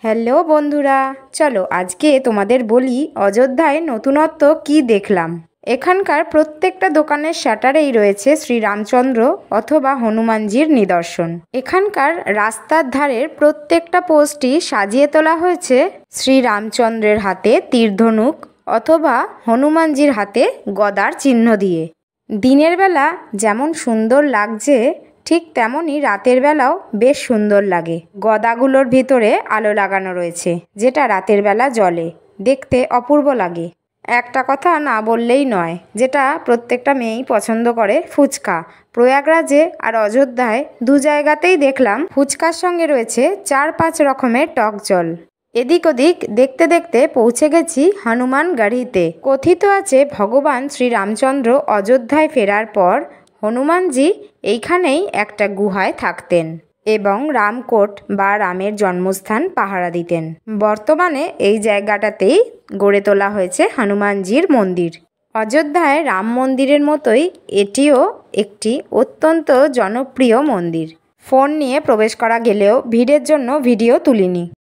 Hello বন্ধুরা, চলো আজকে তোমাদের বলি অযোধ্যায় নতুনত্ব কি দেখলাম। এখানকার প্রত্যেকটা দোকানের শাটারেই রয়েছে শ্রীরামচন্দ্র অথবা হনুমানজির নিদর্শন। এখানকার রাস্তার ধারের প্রত্যেকটা পোস্টই সাজিয়ে তোলা হয়েছে শ্রীরামচন্দ্রের হাতে তীরধনুক অথবা হনুমানজির হাতে গদার চিহ্ন দিয়ে। দিনের বেলা যেমন সুন্দর লাগছে ঠিক তেমনই রাতের বেলাও বেশ সুন্দর লাগে। গদাগুলোর ভিতরে আলো লাগানো রয়েছে যেটা রাতের বেলা জ্বলে, দেখতে অপূর্ব লাগে। একটা কথা না বললেই নয়, যেটা প্রত্যেকটা মেয়েই পছন্দ করে, ফুচকা। প্রয়াগরাজে আর অযোধ্যায় দু জায়গাতেই দেখলাম ফুচকার সঙ্গে রয়েছে 4-5 রকমের টক জল। এদিক ওদিক দেখতে দেখতে পৌঁছে গেছি হনুমান গড়িতে। কথিত আছে ভগবান শ্রীরামচন্দ্র অযোধ্যায় ফেরার পর হনুমানজি এইখানেই একটা গুহায় থাকতেন এবং রামকোট বা রামের জন্মস্থান পাহারা দিতেন। বর্তমানে এই জায়গাটাতেই গড়ে তোলা হয়েছে হনুমানজির মন্দির। অযোধ্যায় রাম মন্দিরের মতোই এটিও একটি অত্যন্ত জনপ্রিয় মন্দির। ফোন নিয়ে প্রবেশ করা গেলেও ভিড়ের জন্য ভিডিও তুলিনি।